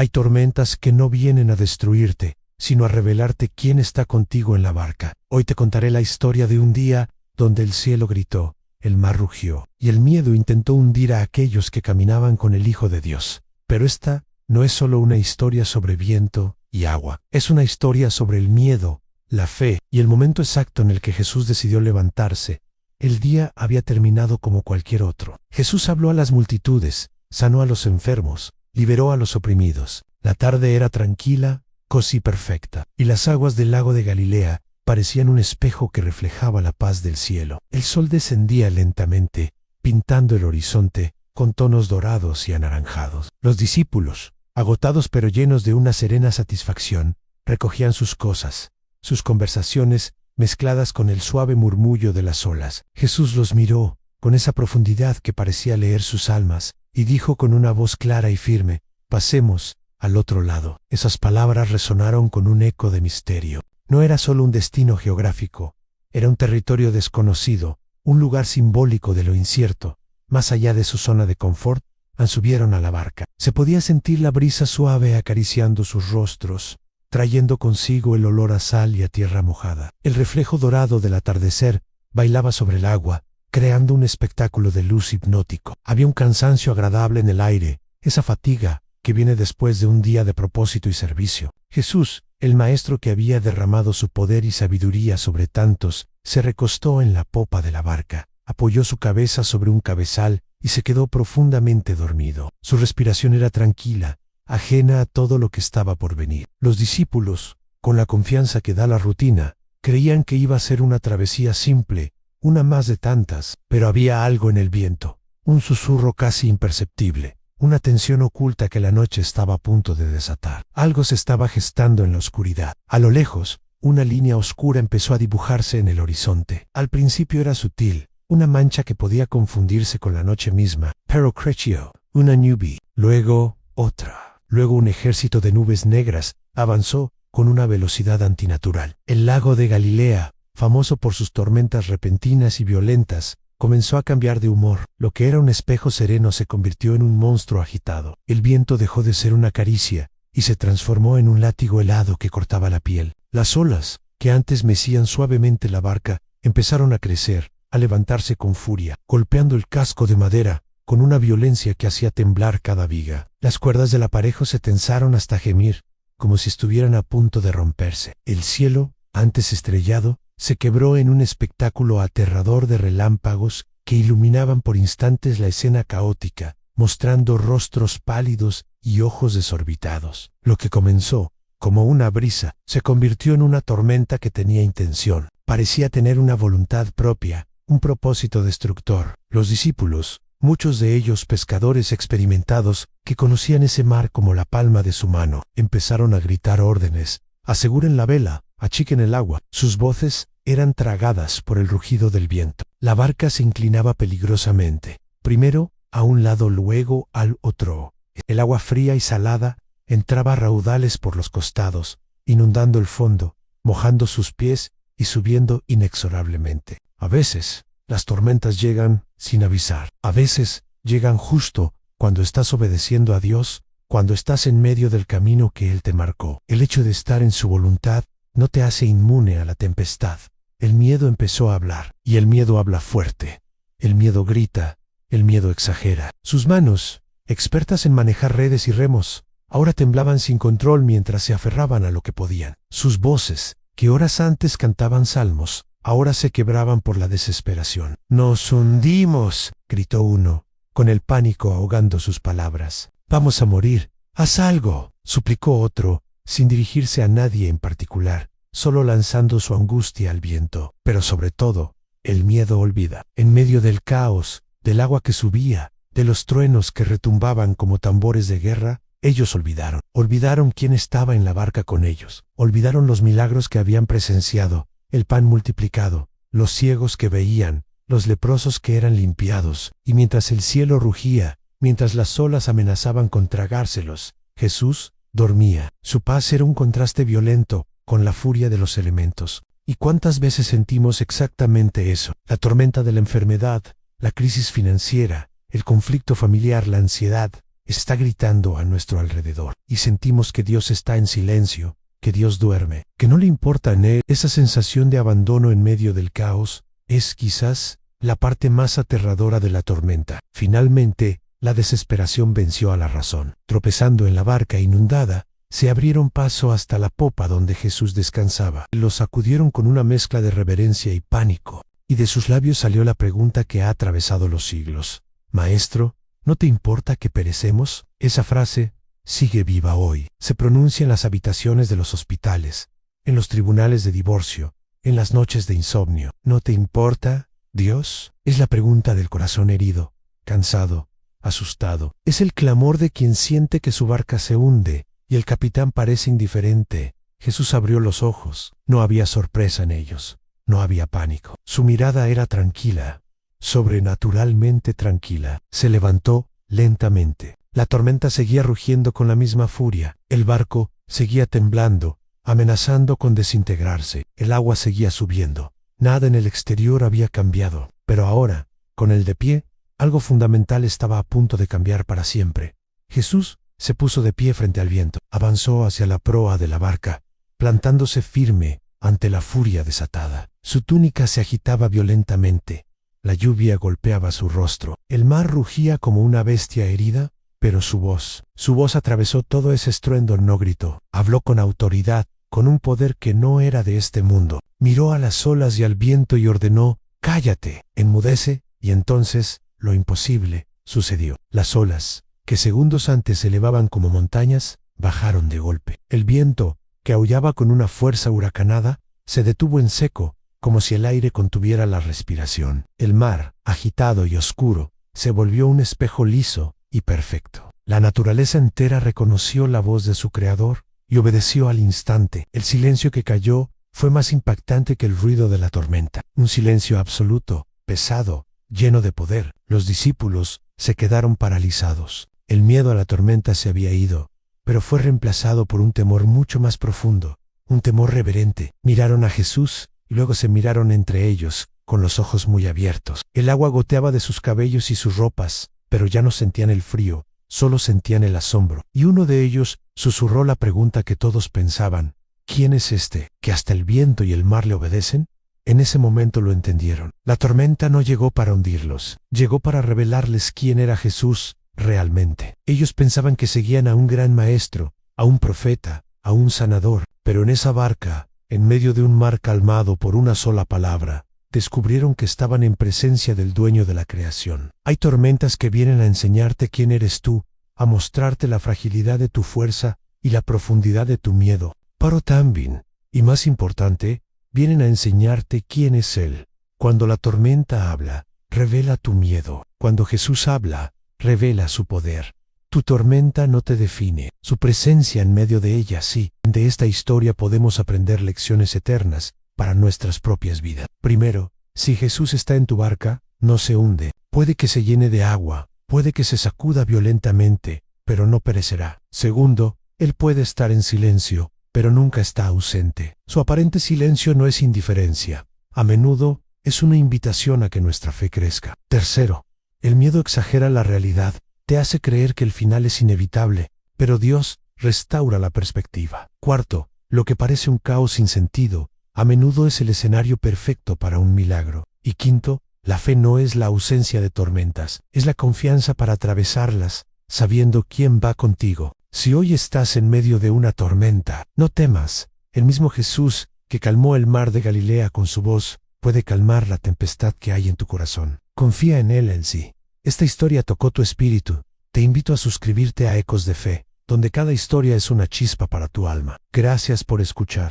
Hay tormentas que no vienen a destruirte, sino a revelarte quién está contigo en la barca. Hoy te contaré la historia de un día donde el cielo gritó, el mar rugió, y el miedo intentó hundir a aquellos que caminaban con el Hijo de Dios. Pero esta no es solo una historia sobre viento y agua. Es una historia sobre el miedo, la fe y el momento exacto en el que Jesús decidió levantarse. El día había terminado como cualquier otro. Jesús habló a las multitudes, sanó a los enfermos, liberó a los oprimidos. La tarde era tranquila, casi perfecta, y las aguas del lago de Galilea parecían un espejo que reflejaba la paz del cielo. El sol descendía lentamente, pintando el horizonte con tonos dorados y anaranjados. Los discípulos, agotados pero llenos de una serena satisfacción, recogían sus cosas, sus conversaciones mezcladas con el suave murmullo de las olas. Jesús los miró con esa profundidad que parecía leer sus almas, y dijo con una voz clara y firme: «Pasemos al otro lado». Esas palabras resonaron con un eco de misterio. No era solo un destino geográfico, era un territorio desconocido, un lugar simbólico de lo incierto. Más allá de su zona de confort, subieron a la barca. Se podía sentir la brisa suave acariciando sus rostros, trayendo consigo el olor a sal y a tierra mojada. El reflejo dorado del atardecer bailaba sobre el agua, creando un espectáculo de luz hipnótico. Había un cansancio agradable en el aire, esa fatiga que viene después de un día de propósito y servicio. Jesús, el maestro que había derramado su poder y sabiduría sobre tantos, se recostó en la popa de la barca, apoyó su cabeza sobre un cabezal y se quedó profundamente dormido. Su respiración era tranquila, ajena a todo lo que estaba por venir. Los discípulos, con la confianza que da la rutina, creían que iba a ser una travesía simple, una más de tantas, pero había algo en el viento, un susurro casi imperceptible, una tensión oculta que la noche estaba a punto de desatar. Algo se estaba gestando en la oscuridad. A lo lejos, una línea oscura empezó a dibujarse en el horizonte. Al principio era sutil, una mancha que podía confundirse con la noche misma, pero creció, una nube, luego otra. Luego un ejército de nubes negras avanzó con una velocidad antinatural. El lago de Galilea, famoso por sus tormentas repentinas y violentas, comenzó a cambiar de humor. Lo que era un espejo sereno se convirtió en un monstruo agitado. El viento dejó de ser una caricia y se transformó en un látigo helado que cortaba la piel. Las olas, que antes mecían suavemente la barca, empezaron a crecer, a levantarse con furia, golpeando el casco de madera con una violencia que hacía temblar cada viga. Las cuerdas del aparejo se tensaron hasta gemir, como si estuvieran a punto de romperse. El cielo, antes estrellado, se quebró en un espectáculo aterrador de relámpagos que iluminaban por instantes la escena caótica, mostrando rostros pálidos y ojos desorbitados. Lo que comenzó como una brisa se convirtió en una tormenta que tenía intención. Parecía tener una voluntad propia, un propósito destructor. Los discípulos, muchos de ellos pescadores experimentados que conocían ese mar como la palma de su mano, empezaron a gritar órdenes: «Aseguren la vela, achiquen el agua». Sus voces eran tragadas por el rugido del viento. La barca se inclinaba peligrosamente, primero a un lado, luego al otro. El agua fría y salada entraba a raudales por los costados, inundando el fondo, mojando sus pies y subiendo inexorablemente. A veces, las tormentas llegan sin avisar. A veces, llegan justo cuando estás obedeciendo a Dios, cuando estás en medio del camino que Él te marcó. El hecho de estar en su voluntad no te hace inmune a la tempestad. El miedo empezó a hablar, y el miedo habla fuerte. El miedo grita, el miedo exagera. Sus manos, expertas en manejar redes y remos, ahora temblaban sin control mientras se aferraban a lo que podían. Sus voces, que horas antes cantaban salmos, ahora se quebraban por la desesperación. «Nos hundimos», gritó uno, con el pánico ahogando sus palabras. «Vamos a morir. Haz algo», suplicó otro, sin dirigirse a nadie en particular, solo lanzando su angustia al viento. Pero sobre todo, el miedo olvida. En medio del caos, del agua que subía, de los truenos que retumbaban como tambores de guerra, ellos olvidaron. Olvidaron quién estaba en la barca con ellos. Olvidaron los milagros que habían presenciado, el pan multiplicado, los ciegos que veían, los leprosos que eran limpiados. Y mientras el cielo rugía, mientras las olas amenazaban con tragárselos, Jesús dormía. Su paz era un contraste violento con la furia de los elementos. ¿Y cuántas veces sentimos exactamente eso? La tormenta de la enfermedad, la crisis financiera, el conflicto familiar, la ansiedad, está gritando a nuestro alrededor y sentimos que Dios está en silencio, que Dios duerme, que no le importa en él. Esa sensación de abandono en medio del caos es quizás la parte más aterradora de la tormenta. Finalmente, la desesperación venció a la razón. Tropezando en la barca inundada, se abrieron paso hasta la popa donde Jesús descansaba. Los sacudieron con una mezcla de reverencia y pánico, y de sus labios salió la pregunta que ha atravesado los siglos. Maestro, ¿no te importa que perecemos? Esa frase sigue viva hoy. Se pronuncia en las habitaciones de los hospitales, en los tribunales de divorcio, en las noches de insomnio. ¿No te importa, Dios? Es la pregunta del corazón herido, cansado, asustado. Es el clamor de quien siente que su barca se hunde y el capitán parece indiferente. Jesús abrió los ojos. No había sorpresa en ellos. No había pánico. Su mirada era tranquila, sobrenaturalmente tranquila. Se levantó lentamente. La tormenta seguía rugiendo con la misma furia. El barco seguía temblando, amenazando con desintegrarse. El agua seguía subiendo. Nada en el exterior había cambiado. Pero ahora, con él de pie, algo fundamental estaba a punto de cambiar para siempre. Jesús se puso de pie frente al viento. Avanzó hacia la proa de la barca, plantándose firme ante la furia desatada. Su túnica se agitaba violentamente. La lluvia golpeaba su rostro. El mar rugía como una bestia herida, pero su voz atravesó todo ese estruendo. No gritó. Habló con autoridad, con un poder que no era de este mundo. Miró a las olas y al viento y ordenó: «Cállate, enmudece». Y entonces, lo imposible sucedió. Las olas, que segundos antes se elevaban como montañas, bajaron de golpe. El viento, que aullaba con una fuerza huracanada, se detuvo en seco, como si el aire contuviera la respiración. El mar, agitado y oscuro, se volvió un espejo liso y perfecto. La naturaleza entera reconoció la voz de su creador y obedeció al instante. El silencio que cayó fue más impactante que el ruido de la tormenta. Un silencio absoluto, pesado, lleno de poder. Los discípulos se quedaron paralizados. El miedo a la tormenta se había ido, pero fue reemplazado por un temor mucho más profundo, un temor reverente. Miraron a Jesús y luego se miraron entre ellos, con los ojos muy abiertos. El agua goteaba de sus cabellos y sus ropas, pero ya no sentían el frío, solo sentían el asombro. Y uno de ellos susurró la pregunta que todos pensaban: ¿quién es este, que hasta el viento y el mar le obedecen? En ese momento lo entendieron. La tormenta no llegó para hundirlos, llegó para revelarles quién era Jesús realmente. Ellos pensaban que seguían a un gran maestro, a un profeta, a un sanador, pero en esa barca, en medio de un mar calmado por una sola palabra, descubrieron que estaban en presencia del dueño de la creación. Hay tormentas que vienen a enseñarte quién eres tú, a mostrarte la fragilidad de tu fuerza y la profundidad de tu miedo. Pero también, y más importante, vienen a enseñarte quién es Él. Cuando la tormenta habla, revela tu miedo. Cuando Jesús habla, revela su poder. Tu tormenta no te define, su presencia en medio de ella sí. De esta historia podemos aprender lecciones eternas para nuestras propias vidas. Primero, si Jesús está en tu barca, no se hunde. Puede que se llene de agua, puede que se sacuda violentamente, pero no perecerá. Segundo, Él puede estar en silencio, pero nunca está ausente. Su aparente silencio no es indiferencia. A menudo es una invitación a que nuestra fe crezca. Tercero, el miedo exagera la realidad, te hace creer que el final es inevitable, pero Dios restaura la perspectiva. Cuarto, lo que parece un caos sin sentido, a menudo es el escenario perfecto para un milagro. Y quinto, la fe no es la ausencia de tormentas, es la confianza para atravesarlas, sabiendo quién va contigo. Si hoy estás en medio de una tormenta, no temas. El mismo Jesús, que calmó el mar de Galilea con su voz, puede calmar la tempestad que hay en tu corazón. Confía en Él en sí. Esta historia tocó tu espíritu. Te invito a suscribirte a Ecos de Fe, donde cada historia es una chispa para tu alma. Gracias por escuchar.